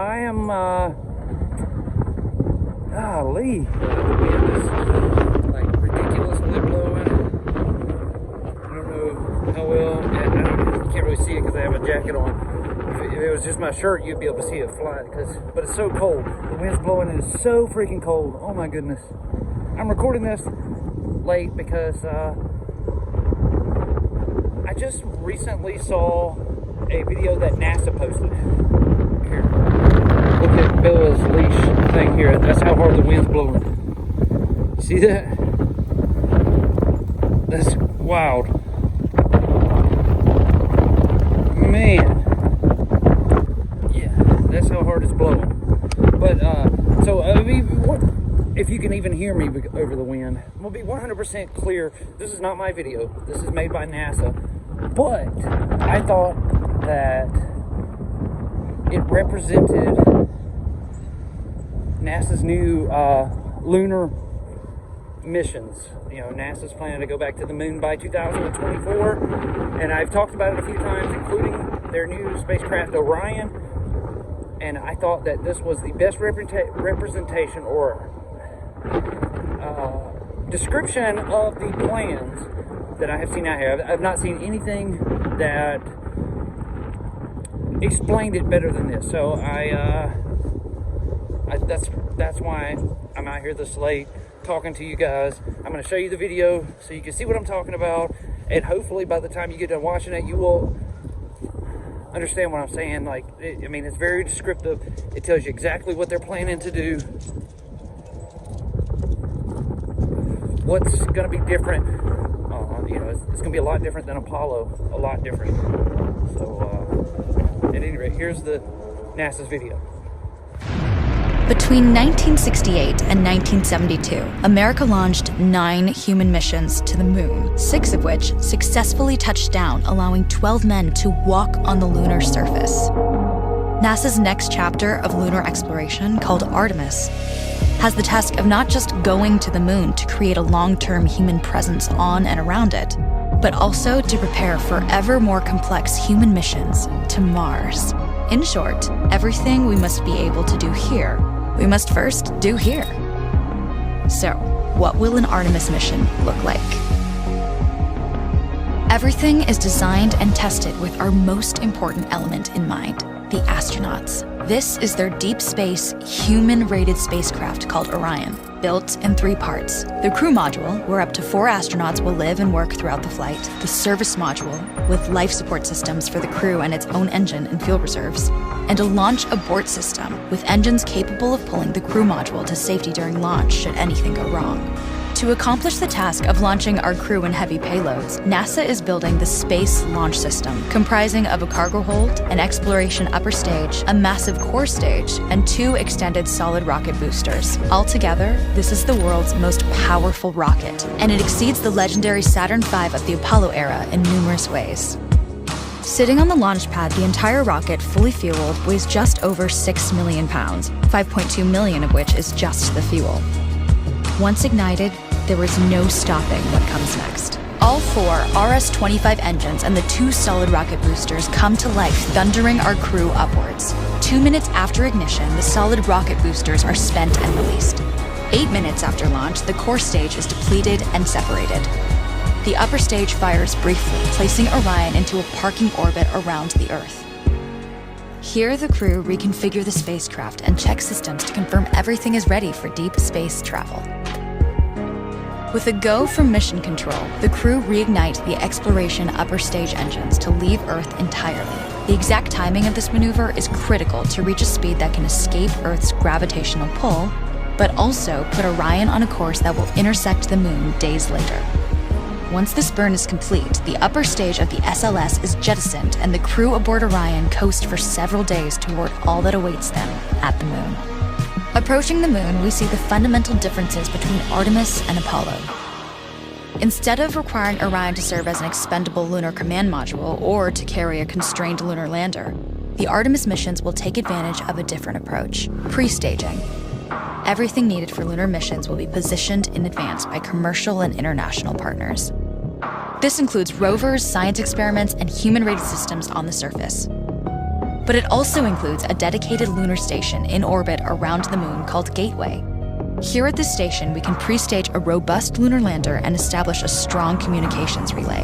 I am, golly, the wind is like ridiculously blowing. I don't know how well, you can't really see it because I have a jacket on. If it was just my shirt, you'd be able to see it fly, but it's so cold. The wind's blowing and it's so freaking cold. Oh my goodness. I'm recording this late because I just recently saw a video that NASA posted. Here, look at Bella's leash thing here. That's how hard the wind's blowing. See that? That's wild. Man. Yeah, that's how hard it's blowing. But, so, I mean, if you can even hear me over the wind, we'll be 100% clear. This is not my video. This is made by NASA. But I thought that it represented NASA's new lunar missions. You know, NASA's planning to go back to the moon by 2024, and I've talked about it a few times, including their new spacecraft Orion. And I thought that this was the best representation or description of the plans that I have seen out here. I've not seen anything that explained it better than this. So that's why I'm out here this late talking to you guys. I'm going to show you the video so you can see what I'm talking about, and hopefully by the time you get done watching it, you will understand what I'm saying. Like, I mean, it's very descriptive. It tells you exactly what they're planning to do, what's going to be different. You know, it's going to be a lot different than Apollo, a lot different. So, at any rate, here's the NASA's video. Between 1968 and 1972, America launched 9 human missions to the moon, 6 of which successfully touched down, allowing 12 men to walk on the lunar surface. NASA's next chapter of lunar exploration, called ARTEMIS, has the task of not just going to the moon to create a long-term human presence on and around it, but also to prepare for ever more complex human missions to Mars. In short, everything we must be able to do here, we must first do here. So, what will an Artemis mission look like? Everything is designed and tested with our most important element in mind, the astronauts. This is their deep space, human-rated spacecraft called Orion, built in 3 parts. The crew module, where up to 4 astronauts will live and work throughout the flight. The service module, with life support systems for the crew and its own engine and fuel reserves. And a launch abort system, with engines capable of pulling the crew module to safety during launch should anything go wrong. To accomplish the task of launching our crew and heavy payloads, NASA is building the Space Launch System, comprising of a cargo hold, an exploration upper stage, a massive core stage, and 2 extended solid rocket boosters. Altogether, this is the world's most powerful rocket, and it exceeds the legendary Saturn V of the Apollo era in numerous ways. Sitting on the launch pad, the entire rocket, fully fueled, weighs just over 6 million pounds, 5.2 million of which is just the fuel. Once ignited, there is no stopping what comes next. All 4 RS-25 engines and the 2 solid rocket boosters come to life, thundering our crew upwards. 2 minutes after ignition, the solid rocket boosters are spent and released. 8 minutes after launch, the core stage is depleted and separated. The upper stage fires briefly, placing Orion into a parking orbit around the Earth. Here, the crew reconfigure the spacecraft and check systems to confirm everything is ready for deep space travel. With a go from mission control, the crew reignite the exploration upper stage engines to leave Earth entirely. The exact timing of this maneuver is critical to reach a speed that can escape Earth's gravitational pull, but also put Orion on a course that will intersect the moon days later. Once this burn is complete, the upper stage of the SLS is jettisoned and the crew aboard Orion coast for several days toward all that awaits them at the moon. Approaching the moon, we see the fundamental differences between Artemis and Apollo. Instead of requiring Orion to serve as an expendable lunar command module or to carry a constrained lunar lander, the Artemis missions will take advantage of a different approach: pre-staging. Everything needed for lunar missions will be positioned in advance by commercial and international partners. This includes rovers, science experiments, and human-rated systems on the surface. But it also includes a dedicated lunar station in orbit around the moon called Gateway. Here at this station, we can pre-stage a robust lunar lander and establish a strong communications relay.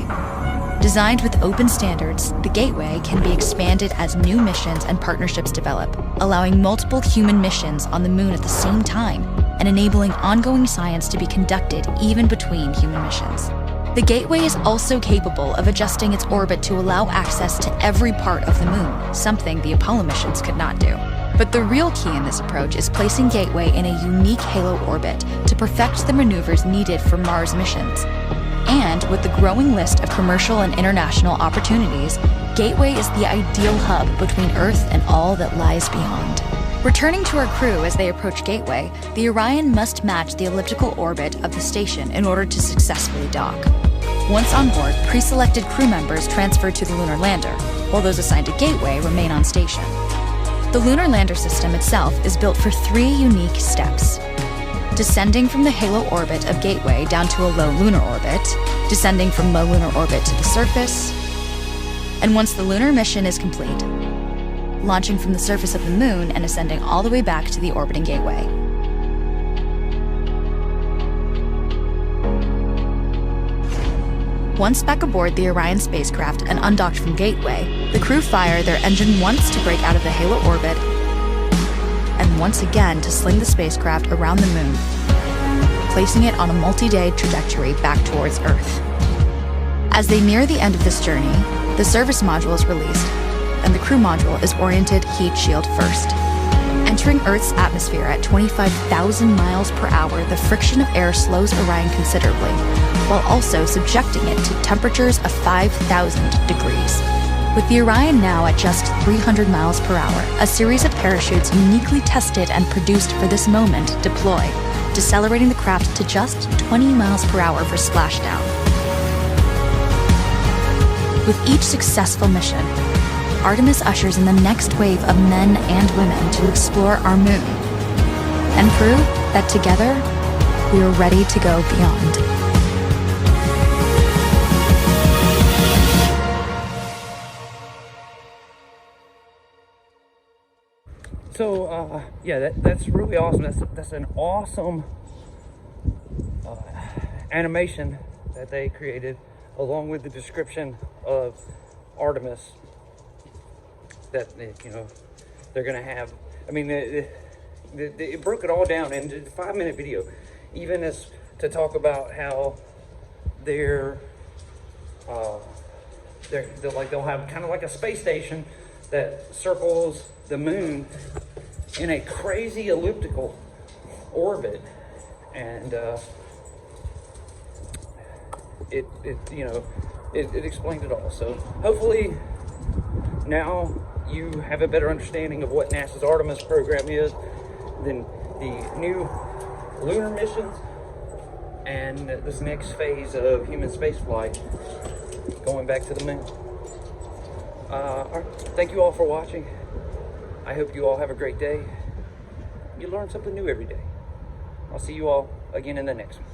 Designed with open standards, the Gateway can be expanded as new missions and partnerships develop, allowing multiple human missions on the moon at the same time and enabling ongoing science to be conducted even between human missions. The Gateway is also capable of adjusting its orbit to allow access to every part of the moon, something the Apollo missions could not do. But the real key in this approach is placing Gateway in a unique halo orbit to perfect the maneuvers needed for Mars missions. And with the growing list of commercial and international opportunities, Gateway is the ideal hub between Earth and all that lies beyond. Returning to our crew as they approach Gateway, the Orion must match the elliptical orbit of the station in order to successfully dock. Once on board, pre-selected crew members transfer to the lunar lander, while those assigned to Gateway remain on station. The lunar lander system itself is built for 3 unique steps: descending from the halo orbit of Gateway down to a low lunar orbit, descending from low lunar orbit to the surface, and once the lunar mission is complete, launching from the surface of the moon and ascending all the way back to the orbiting Gateway. Once back aboard the Orion spacecraft and undocked from Gateway, the crew fire their engine once to break out of the halo orbit, and once again to sling the spacecraft around the moon, placing it on a multi-day trajectory back towards Earth. As they near the end of this journey, the service module is released, and the crew module is oriented heat shield first. Entering Earth's atmosphere at 25,000 miles per hour, the friction of air slows Orion considerably, while also subjecting it to temperatures of 5,000 degrees. With the Orion now at just 300 miles per hour, a series of parachutes uniquely tested and produced for this moment deploy, decelerating the craft to just 20 miles per hour for splashdown. With each successful mission, Artemis ushers in the next wave of men and women to explore our moon and prove that together we are ready to go beyond. So, yeah, that's really awesome. That's an awesome animation that they created, along with the description of Artemis that, you know, they're gonna have. I mean, it broke it all down into a 5-minute video, even as to talk about how they'll have kind of like a space station that circles the moon in a crazy elliptical orbit, and it explained it all. So hopefully now you have a better understanding of what NASA's Artemis program is, than the new lunar missions and this next phase of human spaceflight going back to the moon. All right, thank you all for watching. I hope you all have a great day. You learn something new every day. I'll see you all again in the next one.